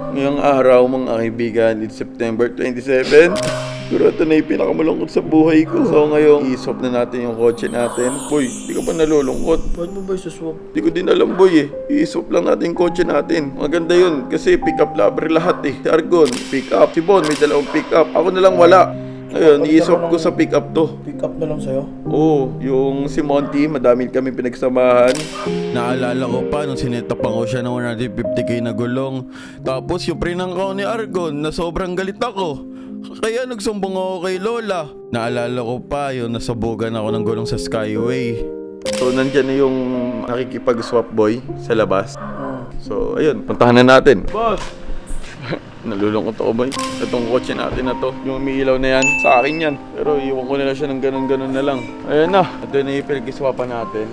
Ngayong araw mga kaibigan, it's September 27. Pero ito na yung pinakamalungkot sa buhay ko. So ngayon, i-swap na natin yung kotse natin. Boy, di ka ba nalulungkot? Bakit mo ba isuswap? Di ko din alam boy I-swap lang natin yung kotse natin. Maganda yun kasi pick up lover lahat Si Argon, pick up. Si Bon, may dalawang pick up. Ako na lang wala. Ayun, i-swap ko sa pick up to. Pick up na lang sa'yo? Oo, yung si Monty, madami kami pinagsamahan. Naalala ko pa nung sinetapan ko siya ng 150k na gulong. Tapos yung prinangkaw ni Argon na sobrang galit ako. Kaya nagsumbong ako kay Lola. Naalala ko pa yung nasabugan ako ng gulong sa Skyway. So nandyan na yung nakikipag-swap boy sa labas. So ayun, puntahan na natin. Boss! Nalulungkot ako boy. Itong kotse natin na to, yung umiilaw na yan, sa akin yan. Pero iwan ko na lang siya ng ganun-ganun na lang. Ayan na, ito na yung pinag-iswapan natin.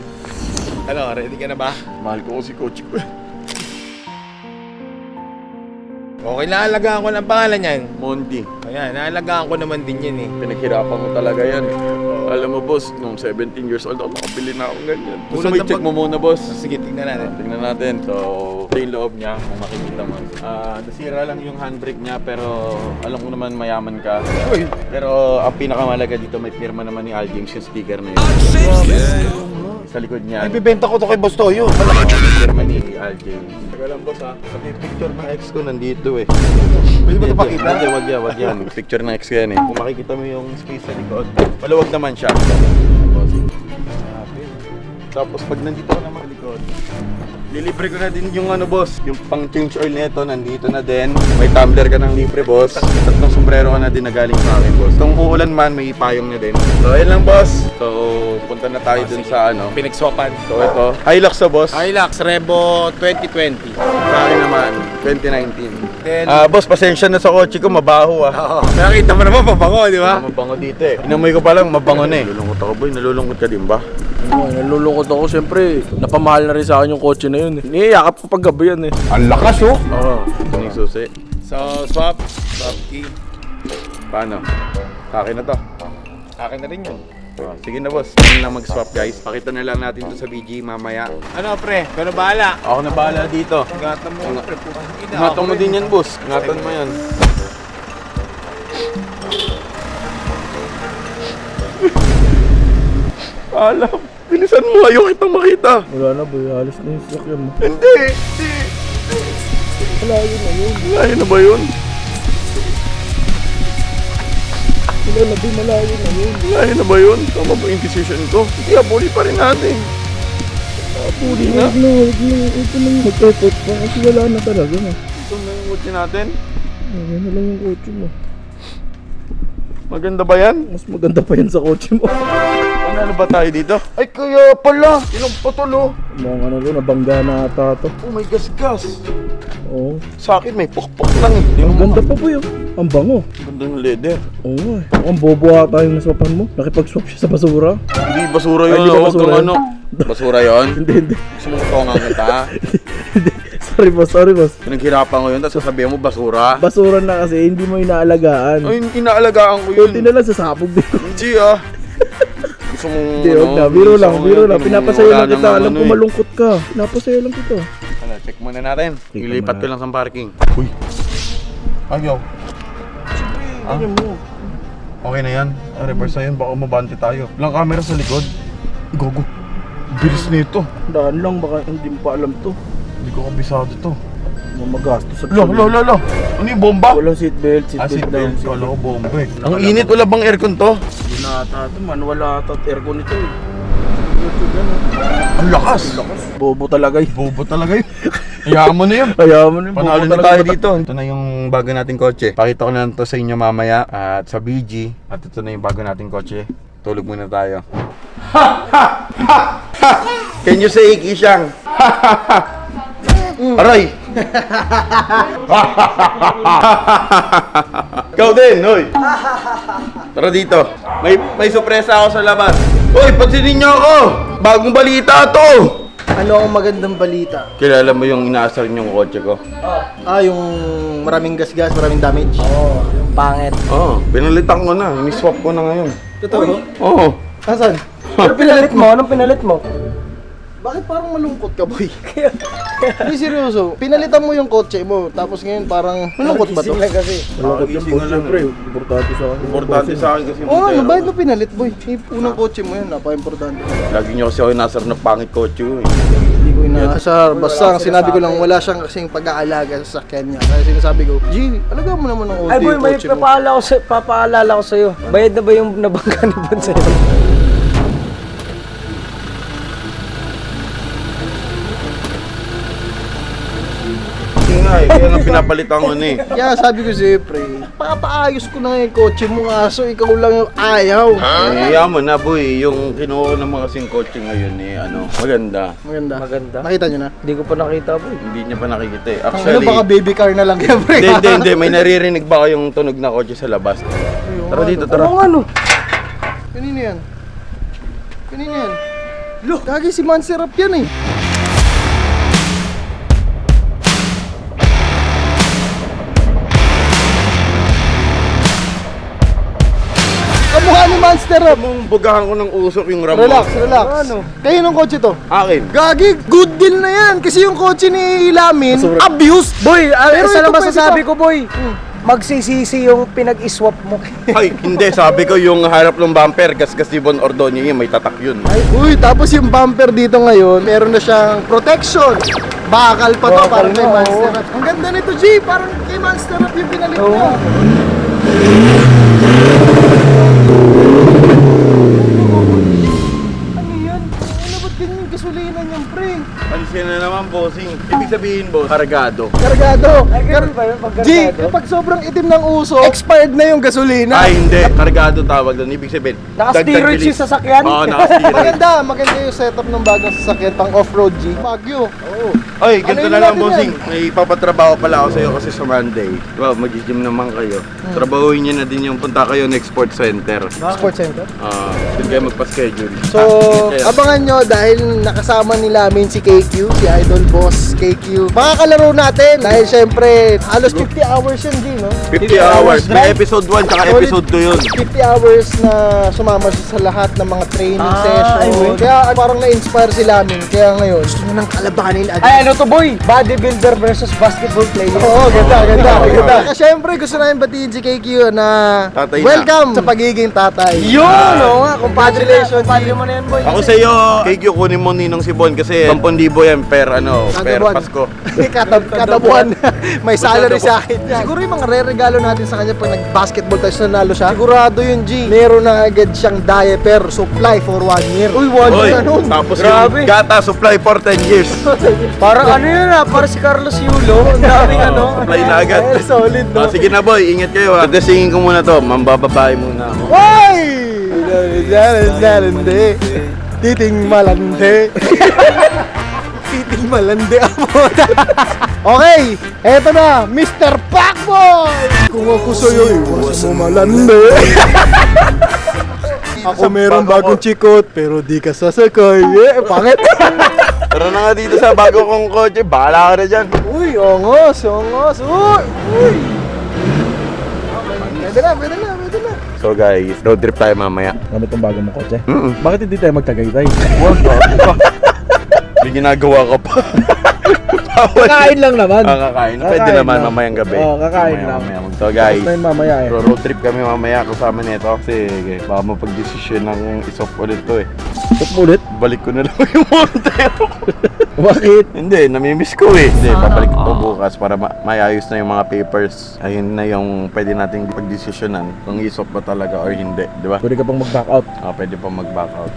Ano, ready ka na ba? Mahal ko si kotse ko. Okay, naalagaan ko ng pangalan niyan. Monty. Ayan, naalagaan ko naman din yan Pinaghirapan ko talaga yan Alam mo boss, nung 17 years old ako, makabili na akong ganyan. Gusto mo i-check mo muna boss? Sige, tignan natin. Tingnan natin. So, ito yung loob niya, kung makikita mo. Nasira lang yung handbrake niya, pero alam ko naman mayaman ka. Pero ang pinakamalaga dito, may firma naman ni Al James yung sticker na yun. Sa likod niya. Ay, bibenta ko to kay Boss Toyo. May firma ni Al James. Taga lang boss ha. Pati picture ng ex ko nandito Pwede ba ito pakita? Hindi, wag yan. Picture ng ex ko yan Kung makikita mo yung space sa likod, maluwag naman siya. Tapos pag nandito ka naman sa likod, lilibre ko na din yung boss, yung pang change oil nito nandito na din. May tumbler ka ng libre boss. Tatlong sombrero ka na din na galing sa akin boss. Kung uulan man, may payong na din. So ayun lang boss. So punta na tayo dun sa Pinagswapan. So ito, Hilux sa boss. Hilux Revo 2020. Sa akin naman, 2019. Then, Boss, pasensya na sa kotse ko, mabaho nakita mo naman, pabango, di ba? Mabango dito Inamoy ko pa lang, mabango na Nalulungkot ako boy, nalulungkot ka din ba? Nalulungkot ako. Siyempre, napamahal na rin sa akin yung kotse na yun Niyayakap ko pag gabi yan Ang lakas Oo. Ito na yung susi. So, swap key. Paano? Sa akin na to. Akin na rin yun. Sige na boss, kami lang mag-swap guys. Pakita na lang natin to sa BG mamaya. Ano pre, kano bahala? Ako na bahala dito. Ingatan mo pre, putang ina. Ingatan mo din yan boss, ingatan mo yan. Alam, bilisan mo, ayaw kitang makita. Wala na boy, halos na yung sasakyan mo. Hindi. Malayo na yun. Malayo na ba yun? Wala na boy, malayo na yun. Malayo na ba yun? Tama ba yung decision ko? Hindi, abuli pa rin natin. Abuli na. Huwag na. Ito na yung mag-effort pa kasi wala na talaga Ito na yung kotse natin. Wala na lang yung kotse mo. Maganda ba yan? Mas maganda pa yan sa kotse mo. Ano ba tayo dito? Ay, kaya pala! Ilang patol Mga ano to, nabangga na ata to. Oh, may gas-gas. Oo. Sa akin, may pukpok lang Ang ganda pa po yun. Ang bango. Ganda ng leather. Oo Ang bobo ata yung naswapan mo. Nakipag-swap siya sa basura. Hindi, basura Ay, yun. hindi ba Huwag basura kang yun? Basura yun? Hindi. Gusto mong tongang kita? Sorry boss. Pinaghirapan ko yun, tapos sasabihin mo basura. Basura na kasi, hindi mo inaalagaan. Ay, inaalagaan ko yun. Kunti na lang sasabog din. Hindi Gusto mong Hindi, huwag na. Biro lang. Pinapasaya lang kita. Alam ko eh. malungkot ka. Pinapasaya lang kita. Ano, check muna natin. Check Ilipat muna. ko lang sa parking. Uy. Ayaw. Ano mo? Okay na yan. Reverse na yun. Baka mabante tayo. Walang camera sa likod. Gogo. Bilis nito. Daan lang, baka hindi mo pa alam to. Hindi ko kabisado to. Magastos sa Lo. Ano yung bomba? Walang seatbelt daw. Seatbelt. Kala ko bomba Ang init, wala bang aircon to? Hindi na ata ito man, wala ata aircon ito Ang lakas. Bobo talaga yun. Bobo talaga yun. Hayaan mo na yun. Kaya mo na Panalo na tayo dito. Ito na yung bago nating kotse. Pakita ko na to sa inyo mamaya at sa BG. At ito na yung bago nating kotse. Tulog muna tayo. Can you say Kishang? Aray! Ikaw din, hoy! Tara dito. May sorpresa ako sa labas. Hoy, pansinin niyo ako! Bagong balita to! Ano ang magandang balita? Kilala mo yung inaasar yung kotse ko? Yung maraming gas-gas, maraming damage. Oo, yung pangit. Oo, pinalitan ko na. Ini-swap ko na ngayon. Totoo? Oo. Asan? Ano pinalit mo? Anong pinalit mo? Bakit parang malungkot ka, boy? Hindi, seryoso. Pinalitan mo yung kotse mo, tapos ngayon parang malungkot ba to? Malungkot yung boss, siyempre. Importante sa akin. Importante sa akin kasi Oo, Montero. bakit mo pinalit, boy? Unang kotse mo yun, napaka-importante. Lagi niyo kasi ako inasar na pangit kotse ko eh. Hindi ko inaasar. Basta ang sinabi ko lang, wala siyang kasing pag-aalaga sa sakyan niya. Kaya sinasabi ko, G, alaga mo naman ng OT Ay boy, yung may kotse mo. papaalala ko sa'yo. Bayad na ba yung nabangga ni Bon sa'yo? Kasi nga eh, kaya nga pinapalitan ko na eh. Kaya sabi ko sa'yo, pre, papaayos ko na yung kotse mo nga, so ikaw lang yung ayaw. Eh, yaman na boy, yung kinuha ko naman kasing kotse ngayon eh, ano, maganda. Maganda. Maganda. Nakita nyo na? Hindi ko pa nakita boy. Hindi niya pa nakikita eh. Ano Actually, baka baby car na lang yan, pre? hindi, may naririnig ba kayong tunog na kotse sa labas? Tara dito, tara. Oo ano? Kanina yan? Kanina yan? Lo, gagi si Monster Up yan eh. Kamukha ni Monster Up. Mong bugahan ko ng usok yung ram Relax, mo. relax. Kayo ng kotse to? Akin. Gagi, good deal na yan. Kasi yung kotse ni Ilamin, abused. Boy, Pero isa ito lang pwede masasabi pa. ko boy. Magsisisi yung pinag-iswap mo. Ay, hindi. Sabi ko yung harap ng bumper, gasgas ni Bon Ordonio yun, may tatak yun. Uy, tapos yung bumper dito ngayon, meron na siyang protection. Bakal pa to, Bakal parang kay na, Monster Up. Ang ganda nito, G. Parang kay Monster Up yung pinalit niya. Ano yan? Ano ba't ganyan yung gasolina niyan, pre? Pansin na naman, bossing. Ibig sabihin, boss, kargado. Kargado. Ganun ba yun? Pag G, kapag sobrang itim ng uso, expired na yung gasolina. Ay, hindi. Kargado tawag doon. Ibig sabihin, Naka-steroids bilis. yung sasakyan? Oo, naka-steroids. Maganda yung setup ng bagong sasakyan pang off-road, G. Baguio. Oo. Ay, ganito Ano na yun lang, natin bossing. May papatrabaho pala ako sa'yo kasi sa Monday. Diba, mag-gym naman kayo. Trabahuin niyo na din yung punta kayo ng Export Center. Sports Center. Doon kayo magpa-schedule. So, abangan nyo dahil nakasama nila amin si KQ, si Idol Boss KQ. Makakalaro natin dahil syempre halos 50 hours yun, G, no? 50 hours. May episode 1 tsaka Solid episode 2 yun. 50 hours na sumama siya sa lahat ng mga training session. Kaya parang na-inspire sila amin. Kaya ngayon, gusto nyo nang kalabanin agad. Ay ano to boy? Bodybuilder versus basketball player. Oo, ganda. Kasi syempre gusto namin batiin si KQ na Tatay na. welcome sa pagiging tatay. Yun! Oo nga, Congratulations, Padre mo na yan boy. Ako sa'yo, KQ, kunin mo ninong si Bon kasi 10,000 yan per Kada buwan. Pasko. Kada buwan. May salary sa akin niya. Siguro yung mga re-regalo natin sa kanya pag nag-basketball tayo nanalo siya. Sigurado yun, G. Meron na agad siyang diaper supply for 1 year. Uy, 1 Oy, year na nun. tapos Grabe. yung gata supply for 10 years. Parang ano yun para si Carlos Yulo. Ang daming ano. Supply na agad. Ay, solid, no? Sige na boy, ingat kayo ha. Dadasingin ko muna to, mambababae muna ako. Hoy! Titing malande. Titing malande ako. Okay, eto na, Mr. Pacboy! Kung ako sa'yo, iwasan mo malande. Ako meron bagong chikot, pero di ka sasakay. Pangit. Tara na nga dito sa bago kong kotse, bahala ka na dyan. Uy, ongos. Uy. Pwede na. So guys, road trip tayo mamaya. Gamit ang bagong mong kotse? Bakit hindi tayo magtagaytay? May ginagawa ka pa. Kakain lang naman. Kakain. Pwede Kakain naman lang. mamayang gabi. Oo, kakain lang. So guys, Basta yun mamaya eh. road trip kami mamaya kasama nito kasi baka mapag-desisyon ng isop ulit to eh. Ba't mo ulit? Balik ko na lang yung Montero. Bakit? Hindi, namimiss ko eh. Hindi, babalik ko bukas para maayos na yung mga papers. Ayun na yung pwede nating pag-desisyonan kung isop ba talaga or hindi, di ba? Pwede ka pang mag-back out. Pwede pa mag-back out.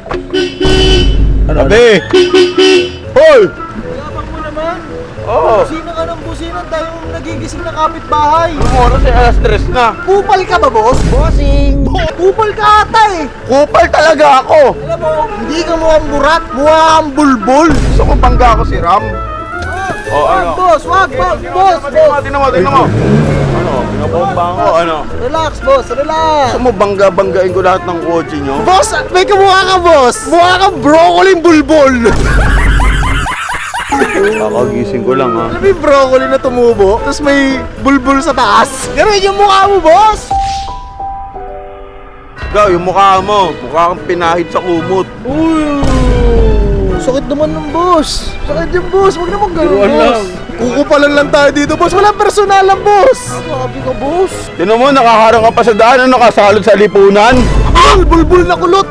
Ano? Abe! Hoy! Yabang mo naman. Oo! Busina ka ng busina, tayong nagigising na kapitbahay. Anong oras eh? Alas 3 na. Kupal ka ba, boss? Bossing! Kupal ka ata eh! Kupal talaga ako! Alam mo, hindi ka mukhang burat, mukha kang bulbul! Gusto ko bangga ako si Ram. Wag, boss! Wag, boss! Tingnan mo. Ano? Pinabomba ako, ano? Relax, boss! Relax! Gusto mo banggain ko lahat ng kotse nyo? Boss! May kamukha ka, boss! Mukha kang broccoli bulbul! Kakagising ko lang ha. Alam mo yung broccoli na tumubo, tapos may bulbul sa taas? Ganun yung mukha mo, boss! Ikaw, yung mukha mo. Mukha kang pinahid sa kumot. Sakit naman ng boss. Sakit yung boss. Huwag naman ganun, Turuan boss. lang. Kukupalan lang tayo dito, boss. Walang personalan, boss. Sabi ka, boss. Tinan mo, nakaharang ka pa sa daan, nakasalot sa lipunan. Bulbul na kulot.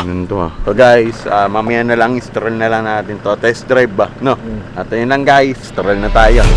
Ganun to ah. So guys, mamaya na lang, stroll na lang natin to. Test drive ba? No? At yun lang guys, stroll na tayo.